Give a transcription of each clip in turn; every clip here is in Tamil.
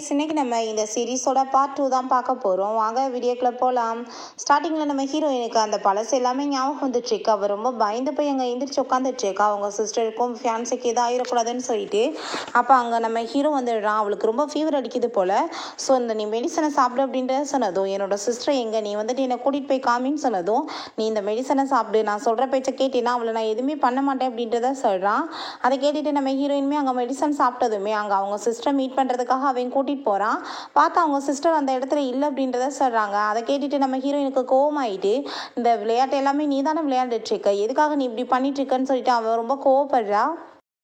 கைஸ், இன்னைக்கு நம்ம இந்த சீரிஸோட பார்ட் 2 தான் பார்க்க போகிறோம். வாங்க வீடியோக்குள்ள போகலாம். ஸ்டார்டிங்கில் நம்ம ஹீரோயினுக்கு அந்த பழசு எல்லாமே ஞாபகம் வந்துட்டுருக்கு. அவள் ரொம்ப பயந்து போய் அங்கே எந்திரிச்சு உட்காந்துட்ருக்கா. அவங்க சிஸ்டருக்கும் ஃபியான்ஸுக்கு எதுவும் ஆயிடக்கூடாதுன்னு சொல்லிட்டு. அப்போ அங்கே நம்ம ஹீரோ வந்துடுறான். அவளுக்கு ரொம்ப ஃபீவர் அடிக்குது போல். ஸோ இந்த நீ மெடிசனை சாப்பிடு அப்படின்றத சொன்னதும், என்னோட சிஸ்டர் எங்கே, நீ வந்துட்டு என்னை கூட்டிகிட்டு போய் காமின்னு சொன்னதும், நீ இந்த மெடிசனை சாப்பிடு, நான் சொல்கிற பேச்சை கேட்டேன்னா அவளை நான் எதுவுமே பண்ண மாட்டேன் அப்படின்றத சொல்கிறான். அதை கேட்டுட்டு நம்ம ஹீரோயினுமே அங்கே மெடிசன் சாப்பிட்டதுமே அங்கே அவங்க சிஸ்டர் மீட் பண்ணுறதுக்காக அவன் கூட்டிகிட்டு போகிறான். பார்த்தா அவங்க சிஸ்டர் அந்த இடத்துல இல்லை அப்படின்றத சொல்கிறாங்க. அதை கேட்டுட்டு நம்ம ஹீரோயினுக்கு கோவமாயிட்டு, இந்த விளையாட்டு எல்லாமே நீ தானே விளையாண்டுட்டு இருக்க, எதுக்காக நீ இப்படி பண்ணிட்டு இருக்கன்னு சொல்லிட்டு அவன் ரொம்ப கோவப்படுறா.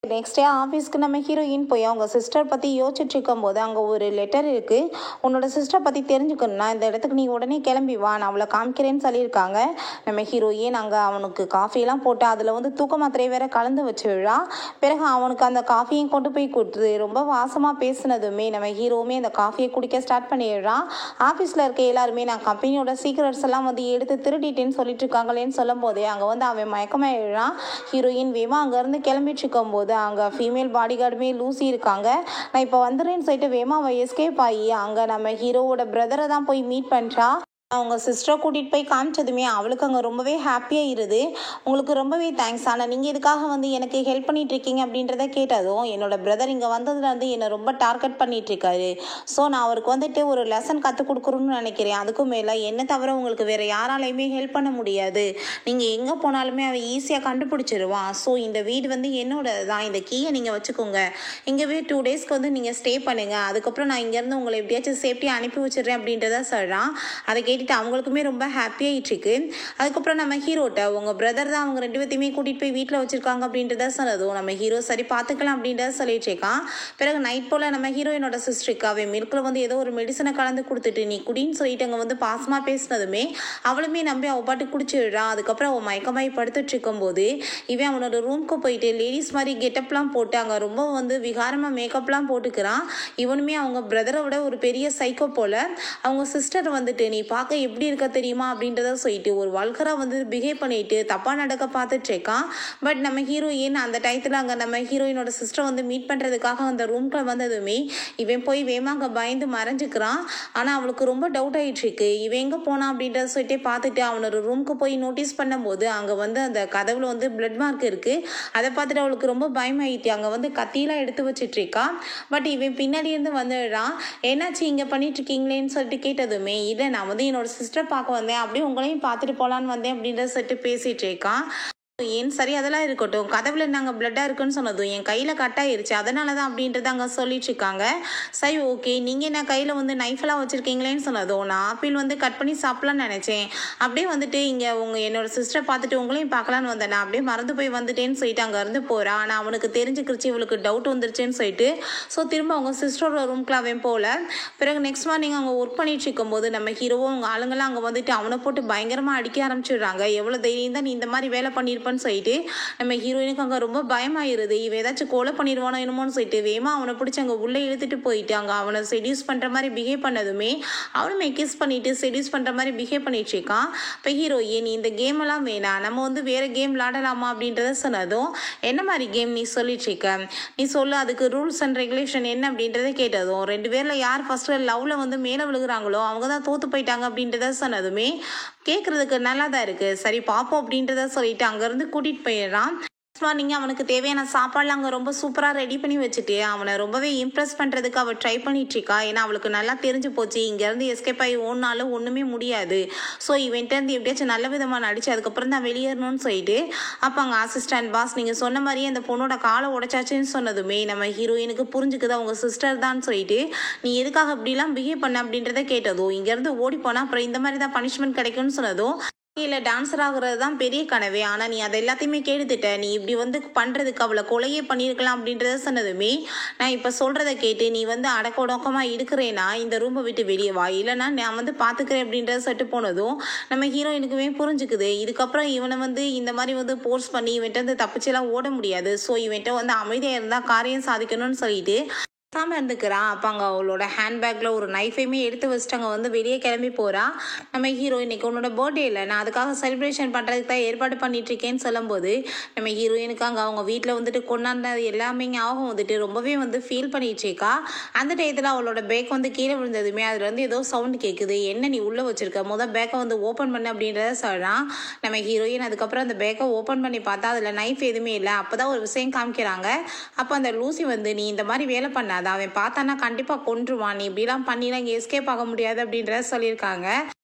நெக்ஸ்ட் டே ஆஃபீஸ்க்கு நம்ம ஹீரோயின் போய் அவங்க சிஸ்டர் பற்றி யோசிச்சுட்டு இருக்கும்போது அங்கே ஒரு லெட்டர் இருக்குது. உன்னோட சிஸ்டர் பற்றி தெரிஞ்சுக்கணும்னா இந்த இடத்துக்கு நீ உடனே கிளம்பி வா, நான் அவளை காமிக்கிறேன்னு சொல்லியிருக்காங்க. நம்ம ஹீரோயின் அங்கே அவனுக்கு காஃபியெல்லாம் போட்டு அதில் வந்து தூக்க மாத்திரை வேற கலந்து வச்சுடுறா. பிறகு அவனுக்கு அந்த காஃபியும் கொண்டு போய் கொடுத்து ரொம்ப வாசமாக பேசினதுமே நம்ம ஹீரோவுமே அந்த காஃபியை குடிக்க ஸ்டார்ட் பண்ணிடுறான். ஆஃபீஸில் இருக்க எல்லாருமே நான் கம்பெனியோட சீக்ரெட்ஸ் எல்லாம் வந்து எடுத்து திருடிட்டேன்னு சொல்லிட்டு இருக்காங்களேன்னு சொல்லும் போதே அங்கே வந்து அவன் மயக்கமாயிடுறான். ஹீரோயின் வேமா அங்கேருந்து கிளம்பிட்டு இருக்கும்போது அங்கே ஃபீமேல் பாடி கார்டுமே லூசி இருக்காங்க. நான் இப்போ வந்துடுறேன்னு சொல்லிட்டு வேமா அவள் எஸ்கேப் ஆகி அங்கே நம்ம ஹீரோவோட பிரதரை தான் போய் மீட் பண்ணுறா. அவங்க சிஸ்டரை கூட்டிகிட்டு போய் காமிச்சதுமே அவளுக்கு அங்கே ரொம்பவே ஹாப்பியாக இருது. உங்களுக்கு ரொம்பவே தேங்க்ஸ், ஆனால் நீங்கள் இதுக்காக வந்து எனக்கு ஹெல்ப் பண்ணிட்டு இருக்கீங்க அப்படின்றத கேட்டதும், என்னோட பிரதர் இங்கே வந்ததுல வந்து என்னை ரொம்ப டார்கெட் பண்ணிட்டு இருக்காரு. ஸோ நான் அவருக்கு வந்துட்டு ஒரு லெசன் கற்றுக் கொடுக்குறோன்னு நினைக்கிறேன். அதுக்கும் மேலே என்ன தவிர உங்களுக்கு வேறு யாராலையுமே ஹெல்ப் பண்ண முடியாது. நீங்கள் எங்கே போனாலுமே அவன் ஈஸியாக கண்டுபிடிச்சிருவான். ஸோ இந்த வீடு வந்து என்னோட தான், இந்த கீயை நீங்கள் வச்சுக்கோங்க, இங்கேவே 2 டேஸ்க்கு வந்து நீங்கள் ஸ்டே பண்ணுங்கள், அதுக்கப்புறம் நான் இங்கேருந்து உங்களை எப்படியாச்சும் சேஃப்டியாக அனுப்பி வச்சிடுறேன் அப்படின்றத சொல்கிறான். அதை கேட்டுட்டு அவங்களுக்குமே ரொம்ப ஹாப்பியாகிட்டு இருக்கு. அதுக்கப்புறம் நம்ம ஹீரோட்ட உங்கள் பிரதர் தான் அவங்க 2 பேர்த்தையுமே கூட்டிகிட்டு போய் வீட்டில் வச்சுருக்காங்க அப்படின்றத சொன்னதும் நம்ம ஹீரோ சரி பார்த்துக்கலாம் அப்படின்றத சொல்லிட்டு இருக்கான். பிறகு நைட் போல் நம்ம ஹீரோயினோட சிஸ்டருக்கு அவன் மில்கில் வந்து ஏதோ ஒரு மெடிசனை கலந்து கொடுத்துட்டு நீ குடின்னு சொல்லிட்டு அங்கே வந்து பாசமாக பேசினதுமே அவளுமே நம்பி அவள் பாட்டு குடிச்சிடுறான். அதுக்கப்புறம் அவன் மயக்கமாயி படுத்துட்டு இருக்கும்போது இவன் அவனோட ரூம்க்கு போயிட்டு லேடிஸ் மாதிரி கெட்டப்லாம் போட்டு அங்கே ரொம்ப வந்து விகாரமாக மேக்கப்லாம் போட்டுக்கிறான். இவனுமே அவங்க பிரதரை விட ஒரு பெரிய சைக்கோ போல். அவங்க சிஸ்டர் வந்துட்டு நீ பார்க்க எப்படி இருக்க தெரியுமா அப்படின்றத சொல்லிட்டு ஒரு வல்கராக வந்து பிஹேவ் பண்ணிட்டு தப்பாக நடக்க பார்த்துட்டு இருக்கான். பட் நம்ம ஹீரோயின் அந்த டயத்தில் அங்கே நம்ம ஹீரோயினோட சிஸ்டர் வந்து மீட் பண்ணுறதுக்காக அந்த ரூம்குள்ள வந்ததுமே இவன் போய் வேமா அங்கே பயந்து மறைஞ்சிக்கிறான். ஆனால் அவளுக்கு ரொம்ப டவுட் ஆகிட்டு இருக்கு, இவன் எங்கே போனான் அப்படின்றத சொல்லிட்டு பார்த்துட்டு அவனோட ரூமுக்கு போய் நோட்டீஸ் பண்ணும்போது அங்கே வந்து அந்த கதவுல வந்து பிளட் மார்க் இருக்குது. அதை பார்த்துட்டு அவளுக்கு ரொம்ப பயமாயிட்டு அங்கே வந்து கத்தியெல்லாம் எடுத்து வச்சிட்டு இருக்கா. பட் இவன் பின்னாடி இருந்து வந்துடுறான். என்னாச்சு இங்கே பண்ணிட்டு இருக்கீங்களேன்னு சொல்லிட்டு கேட்டதுமே, இல்லை நான் வந்து என்னோட சிஸ்டர் பார்க்க வந்தேன், அப்படியே உங்களையும் பார்த்துட்டு போகலான்னு வந்தேன் அப்படின்றத சொல்லிட்டு பேசிட்டு இருக்கான். ஏன் சரி அதெல்லாம் இருக்கட்டும், கதவுல நாங்கள் பிளட்டாக இருக்குன்னு சொன்னதும் என் கையில் கட்டாயிருச்சு அதனால தான் அப்படின்றத அங்கே சொல்லிட்டு இருக்காங்க. சரி ஓகே, நீங்கள் என்ன கையில் வந்து நைஃபெல்லாம் வச்சுருக்கீங்களேன்னு சொன்னதும் நான் ஆப்பிள் வந்து கட் பண்ணி சாப்பிட்லான்னு நினச்சேன், அப்படியே வந்துட்டு இங்கே என்னோட சிஸ்டரை பார்த்துட்டு உங்களையும் பார்க்கலான்னு வந்தேன், நான் அப்படியே மறந்து போய் வந்துட்டேன்னு சொல்லிட்டு அங்கே இருந்து போகிறான். ஆனால் அவனுக்கு தெரிஞ்சுக்கிடுச்சு இவளுக்கு டவுட் வந்துருச்சுன்னு சொல்லிட்டு. ஸோ திரும்ப அவங்க சிஸ்டரோட ரூம்க்கு அவன் போகல. பிறகு நெக்ஸ்ட் மார்னிங் அவங்க ஒர்க் பண்ணிட்டு இருக்கும்போது நம்ம ஹீரோவும் அவங்க ஆளுங்கெல்லாம் அங்கே வந்துட்டு அவனை போட்டு பயங்கரமாக அடிக்க ஆரம்பிச்சிடுறாங்க. எவ்வளோ தைரியம் தான் நீ இந்த மாதிரி வேலை பண்ணியிருப்பேன்னு சொல்லிட்டு நம்ம ஹீரோயினுக்கு அங்கே ரொம்ப பயமாயிருது. இவன் ஏதாச்சும் கொலை பண்ணிடுவானோ என்னமோன்னு சொல்லிட்டு வேமா அவனை பிடிச்சி அங்கே உள்ளே இழுத்துட்டு போயிட்டு அங்கே அவனை செடியூஸ் பண்ணுற மாதிரி பிஹேவ் பண்ணதுமே அவனுமே கிஸ் பண்ணிட்டு செடியூஸ் பண்ணுற மாதிரி பிஹேவ் பண்ணிட்டு இருக்கான். இப்போ ஹீரோயின் இந்த கேம் எல்லாம் வேணாம், நம்ம வந்து வேற கேம் விளாடலாமா அப்படின்றத சொன்னதும், என்ன மாதிரி கேம் நீ சொல்லிட்டு இருக்க, நீ சொல்லு, அதுக்கு ரூல்ஸ் அண்ட் ரெகுலேஷன் என்ன அப்படின்றத கேட்டதும் 2 பேரில் யார் ஃபர்ஸ்ட் லவ்ல வந்து மேலே விழுகிறாங்களோ அவங்க தான் தோத்து போயிட்டாங்க அப்படின்றத சொன்னதுமே கேட்குறதுக்கு நல்லா தான் இருக்குது, சரி பார்ப்போம் அப்படின்றத சொல்லிட்டு அங்கேருந்து கூட்டிகிட்டு போயிடுறான். மார்னிங் அவனுக்கு தேவையான சாப்பாடுலாம் அங்கே ரொம்ப சூப்பராக ரெடி பண்ணி வச்சுட்டு அவனை ரொம்பவே இம்ப்ரெஸ் பண்ணுறதுக்கு அவள் ட்ரை பண்ணிட்டு இருக்கா. ஏன்னா அவளுக்கு நல்லா தெரிஞ்சு போச்சு இங்கேருந்து எஸ்கேப் ஆகி ஓடினாலும் ஒன்றுமே முடியாது. ஸோ இவன்ட்டேருந்து எப்படியாச்சும் நல்ல விதமாக நடிச்சு அதுக்கப்புறம் தான் வெளியேறணும்னு சொல்லிட்டு அப்போ அங்கே அசிஸ்டன்ட் பாஸ் நீங்கள் சொன்ன மாதிரியே அந்த பொண்ணோட காலை உடைச்சாச்சுன்னு சொன்னதுமே நம்ம ஹீரோயினுக்கு புரிஞ்சுக்குது அவங்க சிஸ்டர் தான் சொல்லிட்டு, நீ எதுக்காக இப்படிலாம் பிஹேவ் பண்ண அப்படின்றத கேட்டதும், இங்கேருந்து ஓடி போனால் அப்புறம் இந்த மாதிரி தான் பனிஷ்மெண்ட் கிடைக்கும்னு சொன்னதும், இல்லை டான்ஸர் ஆகுறது தான் பெரிய கனவே, ஆனால் நீ அதை எல்லாத்தையுமே கேட்டுட்ட, நீ இப்படி வந்து பண்ணுறதுக்கு அவளை கொலையே பண்ணியிருக்கலாம் அப்படின்றத சொன்னதுமே, நான் இப்போ சொல்கிறத கேட்டு நீ வந்து அடக்க உடக்கமாக இருக்கிறேன்னா இந்த ரூமை விட்டு வெளியே வா, இல்லைனா நான் வந்து பார்த்துக்கிறேன் அப்படின்றத சட்டு போனதும் நம்ம ஹீரோயினுக்குமே புரிஞ்சுக்குது இதுக்கப்புறம் இவனை வந்து இந்த மாதிரி வந்து போர்ஸ் பண்ணி இவன்ட்டு வந்து தப்பிச்செல்லாம் ஓட முடியாது. ஸோ இவன்ட்ட வந்து அமைதியாக இருந்தால் காரியம் சாதிக்கணும்னு சொல்லிட்டு பேசாமல் இருந்துக்கிறான். அப்போ அங்கே அவளோட ஹேண்ட்பேக்கில் ஒரு நைஃபையுமே எடுத்து வச்சுட்டு அங்கே வந்து வெளியே கிளம்பி போகிறா. நம்ம ஹீரோ இன்னைக்கு உன்னோட பர்த்டே இல்லை, நான் அதுக்காக செலிப்ரேஷன் பண்ணுறதுக்கு தான் ஏற்பாடு பண்ணிட்டுருக்கேன்னு சொல்லும்போது நம்ம ஹீரோயினுக்கு அங்கே அவங்க வீட்டில் வந்துட்டு கொண்டாடினது எல்லாமே ஞாபகம் வந்துட்டு ரொம்பவே வந்து ஃபீல் பண்ணிட்டுருக்கா. அந்த டயத்தில் அவளோட பேக் வந்து கீழே விழுந்ததுமே அதில் வந்து ஏதோ சவுண்டு கேட்குது. என்ன நீ உள்ளே வச்சிருக்க, பேக்கை வந்து ஓப்பன் பண்ணு அப்படின்றத சொல்கிறான். நம்ம ஹீரோயின் அதுக்கப்புறம் அந்த பேக்கை ஓப்பன் பண்ணி பார்த்தா அதில் நைஃப் எதுவுமே இல்லை. அப்போ தான் ஒரு விஷயம் காமிக்கிறாங்க. அப்போ அந்த லூசி வந்து நீ இந்த மாதிரி வேலை பண்ணாத, அவன் பார்த்தானா கண்டிப்பாக கொன்றுவான், நீ இப்படிலாம் பண்ணிலாம் இங்கே எஸ்கேப் ஆக முடியாது அப்படின்றத சொல்லியிருக்காங்க.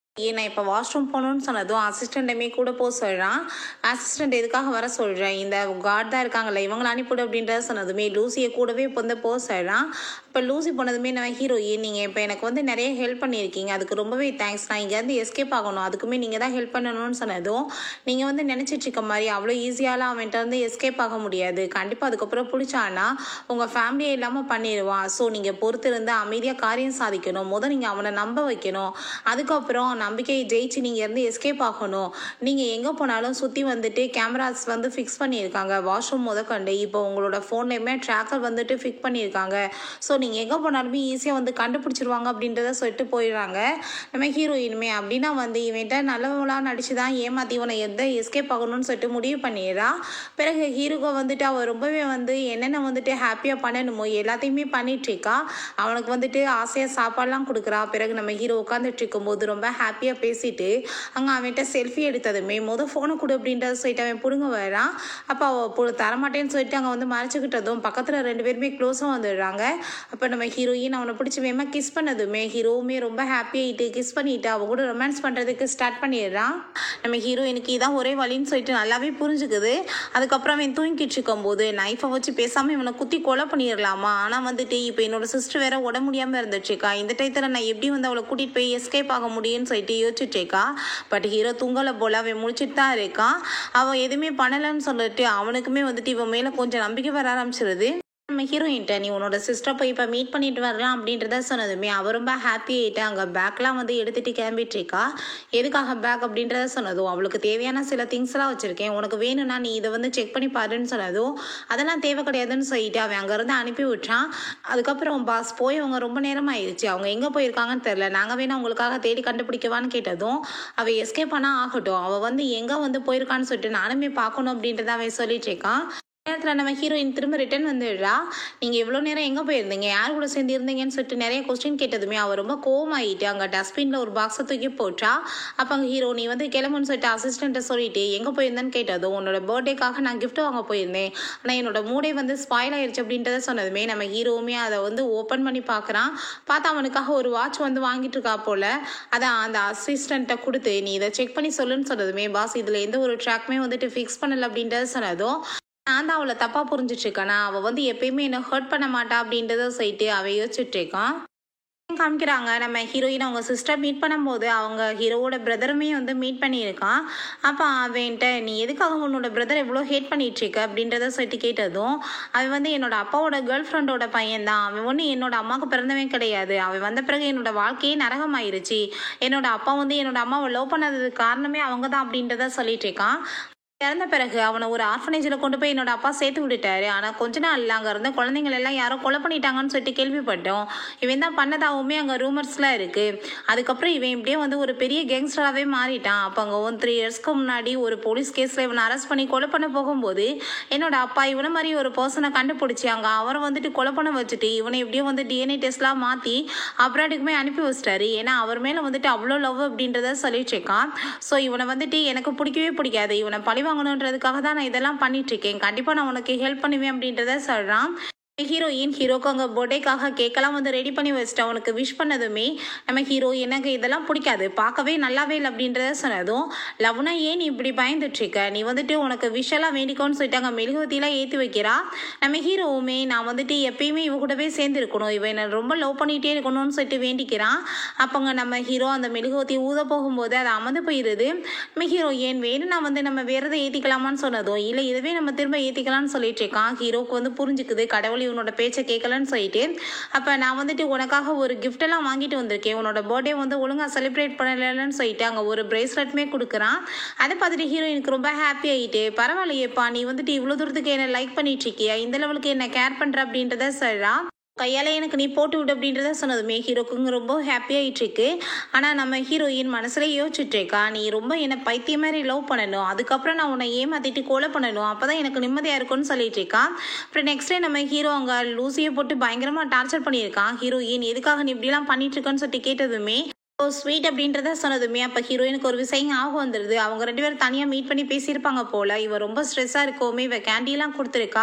நான் இப்போ வாஷ்ரூம் போகணுன்னு சொன்னதும் அசிஸ்டண்ட்டுமே கூட போக சொல்கிறான். அசிஸ்டண்ட் எதுக்காக வர சொல்கிறேன், இந்த கார்டு தான் இருக்காங்கல்ல இவங்களை அனுப்பிவிடு அப்படின்றத சொன்னதுமே லூசியை கூடவே இப்போ வந்து போக சொல்கிறான். இப்போ லூசி போனதுமே நம்ம ஹீரோயின் நீங்கள் இப்போ எனக்கு வந்து நிறைய ஹெல்ப் பண்ணியிருக்கீங்க, அதுக்கு ரொம்பவே தேங்க்ஸ், நான் இங்கேருந்து எஸ்கேப் ஆகணும், அதுக்குமே நீங்கள் தான் ஹெல்ப் பண்ணணும்னு சொன்னதும் நீங்கள் வந்து நினச்சிட்டு இருக்க மாதிரி அவ்வளோ ஈஸியாலாம் அவன்கிட்ட வந்து எஸ்கேப் ஆக முடியாது, கண்டிப்பாக அதுக்கப்புறம் பிடிச்சானா உங்கள் ஃபேமிலியே இல்லாமல் பண்ணிடுவான். ஸோ நீங்கள் பொறுத்து இருந்து அமைதியாக காரியம் சாதிக்கணும், நீங்கள் அவனை நம்ப வைக்கணும், அதுக்கப்புறம் நம்பிக்கையை ஜெயிச்சு நீங்கள் இருந்து எஸ்கேப் ஆகணும். நீங்கள் எங்கே போனாலும் சுற்றி வந்துட்டு கேமராஸ் வந்து ஃபிக்ஸ் பண்ணியிருக்காங்க, வாஷ்ரூம் முதற்கண்டு. இப்போ உங்களோட ஃபோன்லேயுமே ட்ராக்கர் வந்துட்டு ஃபிக்ஸ் பண்ணியிருக்காங்க. ஸோ நீங்கள் எங்கே போனாலுமே ஈஸியாக வந்து கண்டுபிடிச்சிருவாங்க அப்படின்றத சொல்லிட்டு போயிடுறாங்க. நம்ம ஹீரோயினுமே அப்படின்னா வந்து இவன்கிட்ட நல்லவங்களாக நடிச்சு தான் ஏமாற்றி இவனை எந்த எஸ்கேப் ஆகணும்னு சொல்லிட்டு முடிவு பண்ணிடுறா. பிறகு ஹீரோவை வந்துட்டு அவள் ரொம்பவே வந்து என்னென்ன வந்துட்டு ஹாப்பியாக பண்ணணுமோ எல்லாத்தையுமே பண்ணிகிட்ருக்கா. அவனுக்கு வந்துட்டு ஆசையாக சாப்பாடெலாம் கொடுக்குறா. பிறகு நம்ம ஹீரோ உட்காந்துட்டு இருக்கும்போது ரொம்ப ஹாப்பியாக பேசிட்டு அங்கே அவன்கிட்ட செல்ஃபி எடுத்ததுமே ஃபோனை கொடு அப்படின்றத சொல்லிட்டு அவன் பிடுங்க வரான். அப்போ அவள் தரமாட்டேன்னு சொல்லிட்டு அங்கே வந்து மறைச்சிக்கிட்டதும் பக்கத்தில் 2 பேருமே க்ளோஸாக வந்துடுறாங்க. அப்போ நம்ம ஹீரோயின் அவனை பிடிச்சி வேமா கிஸ் பண்ணதுமே ஹீரோவுமே ரொம்ப ஹாப்பியாகிட்டு கிஸ் பண்ணிட்டு அவ கூட ரொமான்ஸ் பண்ணுறதுக்கு ஸ்டார்ட் பண்ணிடுறான். நம்ம ஹீரோயினுக்கு இதான் ஒரே வழின்னு சொல்லிட்டு நல்லாவே புரிஞ்சுக்குது. அதுக்கப்புறம் அவன் தூங்கிட்டு இருக்கும்போது நைஃபை வச்சு பேசாமல் இவனை குத்தி கொலை பண்ணிடலாமா, ஆனால் வந்துட்டு இப்போ என்னோட சிஸ்டர் வேற உடம்பு முடியாமல் இருந்துச்சுக்கா, இந்த டயத்தில் நான் எப்படி வந்து அவளை கூட்டிகிட்டு போய் எஸ்கேப் ஆக முடியும்னு சொல்லிட்டு யோசிச்சுட்டேக்கா. பட் ஹீரோ தூங்கலை போல் அவன் முடிச்சுட்டு தான் இருக்கான். அவன் எதுவுமே பண்ணலைன்னு சொல்லிட்டு அவனுக்குமே வந்துட்டு இவன் மேலே கொஞ்சம் நம்பிக்கை வர ஆரம்பிச்சிருது. நம்ம ஹீரோயின்ட்ட நீ உன்னோட சிஸ்டர் போய் இப்போ மீட் பண்ணிட்டு வரலாம் அப்படின்றத சொன்னதுமே அவள் ரொம்ப ஹாப்பி ஆகிட்டு அங்கே பேக்லாம் வந்து எடுத்துகிட்டு கிளம்பிட்டு இருக்கா. எதுக்காக பேக் அப்படின்றத சொன்னதும் அவளுக்கு தேவையான சில திங்ஸ்லாம் வச்சுருக்கேன், உனக்கு வேணும்னா நீ இதை வந்து செக் பண்ணி பாருன்னு சொன்னதும் அதெல்லாம் தேவை கிடையாதுன்னு சொல்லிட்டு அவன் அங்கேருந்து அனுப்பி விட்டான். அதுக்கப்புறம் பாஸ் போய் அவங்க ரொம்ப நேரம் ஆயிடுச்சு, அவங்க எங்கே போயிருக்காங்கன்னு தெரில, நாங்கள் வேணா உங்களுக்காக தேடி கண்டுபிடிக்கவான்னு கேட்டதும் அவள் எஸ்கேப் பண்ணால் ஆகட்டும், அவள் வந்து எங்கே வந்து போயிருக்கான்னு சொல்லிட்டு நானுமே பார்க்கணும் அப்படின்றத அவன் சொல்லிட்டு இருக்கான். நேரத்தில் நம்ம ஹீரோயின் திரும்ப ரிட்டர்ன் வந்துடுறா. நீங்கள் இவ்வளோ நேரம் எங்கே போயிருந்தீங்க, யார் கூட சேர்ந்து இருந்தீங்கன்னு சொல்லிட்டு நிறைய கொஸ்டின் கேட்டதுமே அவள் ரொம்ப கோவமாயிட்டு அங்கே டஸ்ட்பினில் ஒரு பாக்ஸை தூக்கி போட்டா. அப்போ அங்கே ஹீரோ நீ வந்து கிளம்புன்னு சொல்லிட்டு அசிஸ்டண்ட்டை சொல்லிட்டு எங்கே போயிருந்தேன்னு கேட்டதும் உன்னோட பர்த்டேக்காக நான் கிஃப்ட் வாங்க போயிருந்தேன், ஆனால் என்னோட மூடே வந்து ஸ்பாயில் ஆயிடுச்சு அப்படின்றத சொன்னதுமே நம்ம ஹீரோவுமே அதை வந்து ஓப்பன் பண்ணி பார்க்குறான். பார்த்தா அவனுக்காக ஒரு வாட்ச் வந்து வாங்கிட்டு இருக்கா போல். அதை அந்த அசிஸ்டண்ட்டை கொடுத்து நீ இதை செக் பண்ணி சொல்லுன்னு சொன்னதுமே பாஸ் இதில் எந்த ஒரு ட்ராக்குமே வந்துட்டு ஃபிக்ஸ் பண்ணலை அப்படின்றத சொன்னதும் நான் தான் அவளை தப்பாக புரிஞ்சிட்டு இருக்கேனா, அவள் வந்து எப்பயுமே என்ன ஹர்ட் பண்ண மாட்டா அப்படின்றத சொல்லிட்டு அவள் யோசிச்சுட்டு இருக்கான். காமிக்கிறாங்க நம்ம ஹீரோயின் அவங்க சிஸ்டர் மீட் பண்ணும்போது அவங்க ஹீரோவோட பிரதருமே வந்து மீட் பண்ணியிருக்கான். அப்போ அவன்கிட்ட நீ எதுக்காக உன்னோட பிரதர் எவ்வளோ ஹேட் பண்ணிட்டு இருக்க அப்படின்றத சொல்லிட்டு கேட்டதும் அவன் வந்து என்னோட அப்பாவோட கேர்ள் ஃப்ரெண்டோட பையன் தான், அவன் ஒன்று என்னோட அம்மாவுக்கு பிறந்தவன் கிடையாது, அவன் வந்த பிறகு என்னோட வாழ்க்கையே நரகமாயிருச்சு, என்னோட அப்பா வந்து என்னோட அம்மாவை லவ் பண்ணதுக்கு காரணமே அவங்க தான் அப்படின்றத சொல்லிட்டு இருக்கான். இறந்த பிறகு அவனை ஒரு ஆர்ஃபனேஜில் கொண்டு போய் என்னோட அப்பா சேர்த்து விட்டுட்டாரு, ஆனால் கொஞ்ச நாள் அங்கே இருந்த குழந்தைங்கள் எல்லாம் யாரோ கொலை பண்ணிட்டாங்கன்னு சொல்லிட்டு கேள்விப்பட்டோம், இவன் தான் பண்ணதாகவுமே அங்கே ரூமர்ஸ்லாம் இருக்குது. அதுக்கப்புறம் இவன் இப்படியே வந்து ஒரு பெரிய கேங்ஸ்டராகவே மாறிட்டான். அப்போ அங்கே 3 இயர்ஸ்க்கு முன்னாடி ஒரு போலீஸ் கேஸில் இவனை அரெஸ்ட் பண்ணி கொலை பண்ண போகும்போது என்னோட அப்பா இவனை மாதிரி ஒரு பர்சனை கண்டுபிடிச்சி அங்கே அவரை வந்துட்டு கொலை பண்ண வச்சுட்டு இவனை எப்படியோ வந்து டிஎன்ஏ டெஸ்ட்லாம் மாற்றி அப்ராடுக்குமே அனுப்பி வச்சிட்டாரு. ஏன்னா அவர் மேலே வந்துட்டு அவ்வளோ லவ் அப்படின்றத சொல்லிட்டு இருக்கான். ஸோ இவனை வந்துட்டு எனக்கு பிடிக்கவே பிடிக்காது, இவனை பழி வாங்கணுன்றதுக்காக தான் நான் இதெல்லாம் பண்ணிட்டு இருக்கேன், கண்டிப்பா நான் உனக்கு ஹெல்ப் பண்ணுவேன் அப்படின்றத சொல்றான். ஹீரோக்கு அங்கே பர்த்டேக்காக கேக்கெல்லாம் வந்து ரெடி பண்ணி வச்சுட்டு அவனுக்கு விஷ் பண்ணதுமே நம்ம ஹீரோ எனக்கு இதெல்லாம் பிடிக்காது, பார்க்கவே நல்லாவே இல்லை அப்படின்றத சொன்னதும் லவ்னா ஏன் நீ இப்படி பயந்துட்டு இருக்க, நீ வந்துட்டு உனக்கு விஷெல்லாம் வேண்டிக்கோன்னு சொல்லிட்டு அங்கே மெழுகுவத்திலாம் ஏற்றி வைக்கிறா. நம்ம ஹீரோவுமே நான் வந்துட்டு எப்பயுமே இவ கூடவே சேர்ந்து இருக்கணும், இவன் என்னை ரொம்ப லவ் பண்ணிகிட்டே இருக்கணும்னு சொல்லிட்டு வேண்டிக்கிறான். அப்போங்க நம்ம ஹீரோ அந்த மெழுகுவத்தியை ஊத போகும்போது அதை அமர்ந்து போயிடுது. நம்ம ஹீரோ ஏன் வேணும் நான் வந்து நம்ம வேறதை ஏற்றிக்கலாமான்னு சொன்னதும் இல்லை இதுவே நம்ம திரும்ப ஏற்றிக்கலாம்னு சொல்லிட்டு இருக்கான். ஹீரோக்கு வந்து புரிஞ்சுக்குது கடவுள் உன்னோட பேச்சை கேட்கலன்னு சொல்லிட்டு அப்போ நான் வந்துட்டு உனக்காக ஒரு கிஃப்ட் எல்லாம் வாங்கிட்டு வந்திருக்கேன், உன்னோட பர்த்டே வந்து ஒழுங்காக செலிப்ரேட் பண்ணலன்னு சொல்லிட்டு அங்கே ஒரு பிரேஸ்லெட்டுமே கொடுக்குறான். அதை பார்த்துட்டு ஹீரோயினுக்கு ரொம்ப ஹாப்பி ஆகிட்டு பரவாயில்லையேப்பா நீ வந்துட்டு இவ்வளோ தூரத்துக்கு என்ன லைக் பண்ணிட்டு இருக்கியா, இந்த லெவலுக்கு என்ன கேர் பண்ணுற அப்படின்றத சொல்கிறான். கையால் எனக்கு நீ போட்டு விடு அப்படின்றத சொன்னதுமே ஹீரோக்குங்க ரொம்ப ஹாப்பியாகிட்டு இருக்கு. ஆனால் நம்ம ஹீரோயின் மனசுல யோசிச்சுட்டு இருக்கா, நீ ரொம்ப என்னை பைத்திய மாதிரி லவ் பண்ணணும், அதுக்கப்புறம் நான் உன்னை ஏமாத்திட்டு கொலை பண்ணணும், அப்போதான் எனக்கு நிம்மதியாக இருக்கும்னு சொல்லிட்டு இருக்கா. அப்புறம் நெக்ஸ்ட் டே நம்ம ஹீரோ அங்கே லூசியை போட்டு பயங்கரமாக டார்ச்சர் பண்ணியிருக்கான். ஹீரோயின் எதுக்காக நீ இப்படிலாம் பண்ணிட்டு இருக்கன்னு சொல்லிட்டு கேட்டதுமே ஸ்வீட் அப்படின்றத சொன்னதுமே அப்போ ஹீரோயினுக்கு ஒரு விஷயம் ஞாபகம் வந்துடுது. அவங்க 2 பேரும் தனியாக மீட் பண்ணி பேசியிருப்பாங்க போல. இவன் ரொம்ப ஸ்ட்ரெஸ்ஸாக இருக்கோமே, இவன் கேண்டிலாம் கொடுத்துருக்கா,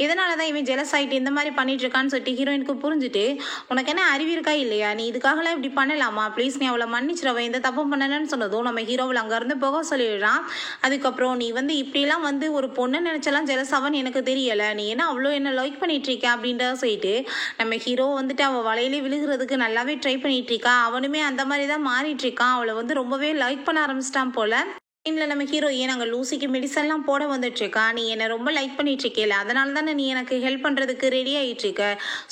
இதனால தான் இவன் ஜெலஸ் ஆகிட்டு இந்த மாதிரி பண்ணிட்டு இருக்கான்னு சொல்லிட்டு ஹீரோயினுக்கு புரிஞ்சுட்டு, உனக்கு என்ன அறிவு இருக்கா இல்லையா, நீ இதுக்காகலாம் இப்படி பண்ணலாமா, ப்ளீஸ் நீ அவளை மன்னிச்சிடவ, எந்த தப்பு பண்ணலன்னு சொன்னதும் நம்ம ஹீரோவில் அங்கேருந்து போக சொல்லிடுறான். அதுக்கப்புறம் நீ இப்படிலாம் ஒரு பொண்ணு நினச்சலாம் ஜெலஸ் ஆவன்னு எனக்கு தெரியலை, நீ என்ன அவ்வளோ என்ன லைக் பண்ணிட்டு இருக்க அப்படின்றத சொல்லிட்டு நம்ம ஹீரோ அவள் வலையிலே விழுகிறதுக்கு நல்லாவே ட்ரை பண்ணிட்டு இருக்கா. அவனுமே அந்த மாதிரி தான் மாறிட்டு இருக்கான். அவளை ரொம்பவே லைக் பண்ண ஆரம்பிச்சிட்டான் போல. நம்ம ஹீரோயின் அங்கே லூசிக்கு மெடிசன்லாம் போட வந்துட்டு இருக்கா. நீ என்னை ரொம்ப லைக் பண்ணிட்டு இருக்கேல, அதனால தானே நீ எனக்கு ஹெல்ப் பண்ணுறதுக்கு ரெடி ஆகிட்டு இருக்க,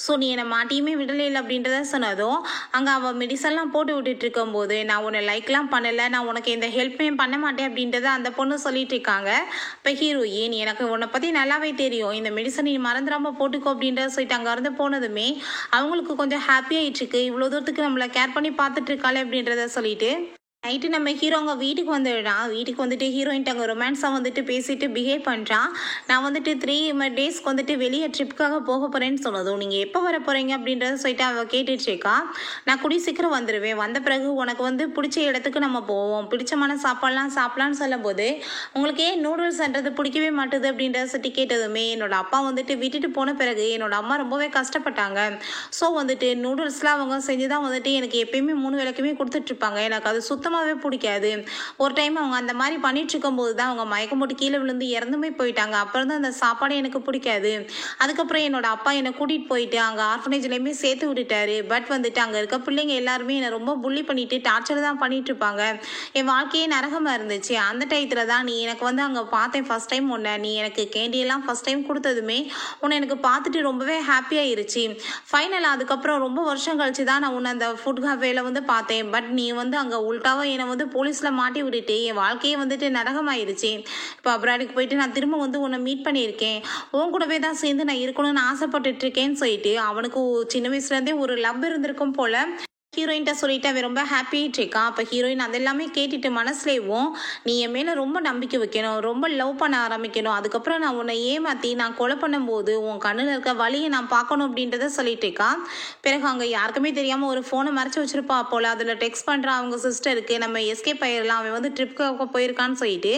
ஸோ நீ என்னை மாட்டியுமே விடலை இல்லை அப்படின்றத சொன்னதும் அங்கே அவள் மெடிசன்லாம் போட்டு விட்டுட்டு இருக்கும்போது, நான் உன்னை லைக்லாம் பண்ணலை, நான் உனக்கு எந்த ஹெல்ப்புமே பண்ண மாட்டேன் அப்படின்றத அந்த பொண்ணு சொல்லிட்டு இருக்காங்க. இப்போ ஹீரோயின் எனக்கு உன்னை பற்றி நல்லாவே தெரியும், இந்த மெடிசன் நீ மறந்துடாம போட்டுக்கோ அப்படின்றத சொல்லிட்டு அங்கேருந்து போனதுமே அவங்களுக்கு கொஞ்சம் ஹாப்பியாகிட்டு இருக்கு. இவ்வளோ தூரத்துக்கு நம்மளை கேர் பண்ணி பார்த்துட்டு இருக்காளே அப்படின்றத சொல்லிட்டு நைட்டு நம்ம ஹீரோ அங்கே வீட்டுக்கு வந்துடுறான். வீட்டுக்கு வந்துட்டு ஹீரோயின்ட்டு அங்கே ரொமான்ஸாக பேசிட்டு பிஹேவ் பண்ணுறான். நான் 3 டேஸ்க்கு வெளியே ட்ரிப்புக்காக போக போகிறேன்னு சொன்னதும், நீங்கள் எப்போ வர போகிறீங்க அப்படின்றத சொல்லிட்டு அவள் கேட்டுட்ருக்கா. நான் கூடிய சீக்கிரம் வந்துடுவேன், வந்த பிறகு உனக்கு பிடிச்ச இடத்துக்கு நம்ம போவோம், பிடிச்சமான சாப்பாடெலாம் சாப்பிட்லான்னு சொல்லும்போது, உங்களுக்கு ஏன் நூடுல்ஸ்ன்றது பிடிக்கவே மாட்டுது அப்படின்றத சொல்லி கேட்டதுமே, என்னோட அப்பா விட்டுட்டு போன பிறகு என்னோட அம்மா ரொம்பவே கஷ்டப்பட்டாங்க, ஸோ நூடுல்ஸ்லாம் அவங்க செஞ்சு தான் எனக்கு எப்பயுமே 3 வேளைக்குமே கொடுத்துட்ருப்பாங்க, எனக்கு அது சுத்தமாக பிடிக்காது. ஒரு டைம் அவங்க அந்த மாதிரி பண்ணிட்டு இருக்கும்போது தான் அவங்க மயக்கம் போட்டு கீழே விழுந்து இறந்துமே போயிட்டாங்க. அப்புறம் தான் அந்த சாப்பாடு எனக்கு பிடிக்காது. அதுக்கப்புறம் என்னோட அப்பா என்னை கூட்டிகிட்டு போயிட்டு அங்கே ஆர்ஃபனேஜ்லேயுமே சேர்த்து விட்டுட்டாரு. பட் அங்கே இருக்க பிள்ளைங்க எல்லாருமே என்னை ரொம்ப புள்ளி பண்ணிட்டு டார்ச்சர் தான் பண்ணிட்டு இருப்பாங்க. என் வாழ்க்கையே நரகமாக இருந்துச்சு. அந்த டயத்தில் தான் நீ எனக்கு அங்கே பார்த்தேன் ஃபர்ஸ்ட் டைம் உன்னை. நீ எனக்கு கேண்டியெல்லாம் ஃபர்ஸ்ட் டைம் கொடுத்ததுமே உன்னை எனக்கு பார்த்துட்டு ரொம்பவே ஹாப்பியாகிருச்சு. ஃபைனலாக அதுக்கப்புறம் ரொம்ப வருஷம் கழிச்சு தான் நான் உன்னை அந்த ஃபுட் கஃபேல பார்த்தேன். பட் நீ அங்கே உள்டாவாக என்னை போலீஸில் மாட்டி விட்டுட்டு என் வாழ்க்கையே நரகமாயிருச்சு. இப்போ அப்ராடுக்கு போயிட்டு நான் திரும்ப உன்னை மீட் பண்ணியிருக்கேன், உன் கூடவே தான் சேர்ந்து நான் இருக்கணும்னு ஆசைப்பட்டுட்டு இருக்கேன்னு சொல்லிட்டு அவனுக்கு சின்ன வயசுலேருந்தே ஒரு லவ் இருந்திருக்கும் போல ஹீரோயின்ட்ட சொல்லிட்டு அவன் ரொம்ப ஹாப்பியாகிட்டு இருக்கான். அப்போ ஹீரோயின் அதெல்லாமே கேட்டுட்டு மனசுலேயும், நீ என் மேலே ரொம்ப நம்பிக்கை வைக்கணும், ரொம்ப லவ் பண்ண ஆரம்பிக்கணும், அதுக்கப்புறம் நான் உன்னை ஏமாற்றி நான் கொலை பண்ணும்போது உன் கண்ணில் இருக்க வலியை நான் பார்க்கணும் அப்படின்றத சொல்லிட்டு இருக்கான். பிறகு அங்கே யாருக்குமே தெரியாமல் ஒரு ஃபோனை மறைச்சி வச்சிருப்பா போல். அதில் டெக்ஸ்ட் பண்ணுறான் அவங்க சிஸ்டருக்கு, நம்ம எஸ்கேப் ஆயிடலாம், அவன் ட்ரிப்புக்கு போயிருக்கான்னு சொல்லிட்டு.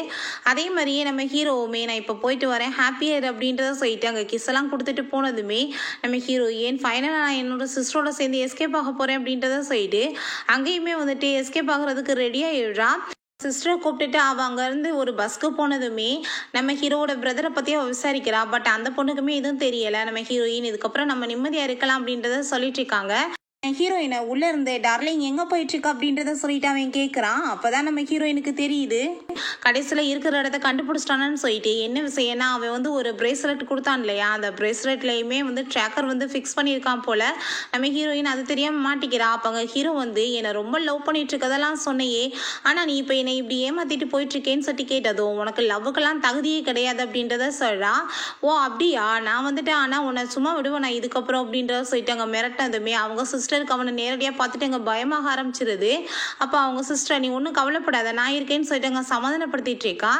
அதே மாதிரியே நம்ம ஹீரோவுமே நான் இப்போ போயிட்டு வரேன் ஹாப்பியர் அப்படின்றத சொல்லிட்டு அங்கே கிஸ்ஸெல்லாம் கொடுத்துட்டு போனதுமே நம்ம ஹீரோயின் ஃபைனலாக நான் என்னோட சிஸ்டரோட சேர்ந்து எஸ்கேப் ஆக போகிறேன் அப்படின்றத சொல்லிட்டு அங்கேயுமே எஸ்கேப் ஆகுறதுக்கு ரெடியாகிடுறா. சிஸ்டரை கூப்பிட்டுட்டு அவள் அங்கேருந்து ஒரு பஸ்க்கு போனதுமே நம்ம ஹீரோவோட பிரதரை பற்றி அவள் விசாரிக்கிறா. பட் அந்த பொண்ணுக்குமே எதுவும் தெரியலை. நம்ம ஹீரோயின் இதுக்கப்புறம் நம்ம நிம்மதியாக இருக்கலாம் அப்படின்றத சொல்லிட்டு இருக்காங்க. ஹீரோயினை உள்ளே இருந்து டார்லிங் எங்கே போயிட்டுருக்கா அப்படின்றத சொல்லிட்டு அவன் கேட்குறான். அப்போ தான் நம்ம ஹீரோயினுக்கு தெரியுது கடைசியில் இருக்கிற இடத்த கண்டுபிடிச்சிட்டானு சொல்லிட்டு. என்ன விஷயம்னா அவன் ஒரு பிரேஸ்லெட் கொடுத்தான் இல்லையா, அந்த பிரேஸ்லெட்லேயுமே ட்ராக்கர் ஃபிக்ஸ் பண்ணியிருக்கான் போல். நம்ம ஹீரோயின் அது தெரியாமல் மாட்டிக்கிறா. அப்போ அங்கே ஹீரோ என்னை ரொம்ப லவ் பண்ணிட்டு இருக்கதெல்லாம் சொன்னையே, ஆனால் நீ இப்போ என்னை இப்படி ஏமாற்றிட்டு போயிட்டுருக்கேன்னு சொல்லி கேட்டதும் உனக்கு லவ்வுக்கெல்லாம் தகுதியே கிடையாது அப்படின்றத சொல்கிறா. ஓ அப்படியா, நான் ஆனால் உன்னை சும்மா விடுவேன் நான் இதுக்கப்புறம் அப்படின்றத சொல்லிட்டு அங்கே மிரட்டினதுமே அவங்க சிஸ்டருக்கு அவனை நேரடியாக பார்த்துட்டு அங்கே பயமாக ஆரம்பிச்சிருது. அப்போ அவங்க சிஸ்டர் நீ ஒன்றும் கவலைப்படாத நான் இருக்கேன்னு சொல்லிட்டு அங்கே சமாதானப்படுத்திட்டு இருக்கா.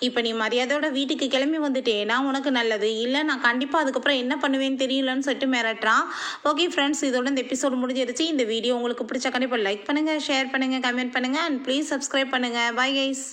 இப்போ நீ மரியாதையோட வீட்டுக்கு கிளம்பி வந்துட்டேன்னா உனக்கு நல்லது, இல்லை நான் கண்டிப்பாக அதுக்கப்புறம் என்ன பண்ணுவேன்னு தெரியலன்னு சொல்லிட்டு மிரட்டுறான். ஓகே ஃப்ரெண்ட்ஸ், இதோட இந்த எபிசோடு முடிஞ்சிருச்சு. இந்த வீடியோ உங்களுக்கு பிடிச்ச கண்டிப்பாக லைக் பண்ணுங்கள், ஷேர் பண்ணுங்கள், கமெண்ட் பண்ணுங்கள் அண்ட் ப்ளீஸ் சப்ஸ்கிரைப் பண்ணுங்கள். Bye guys.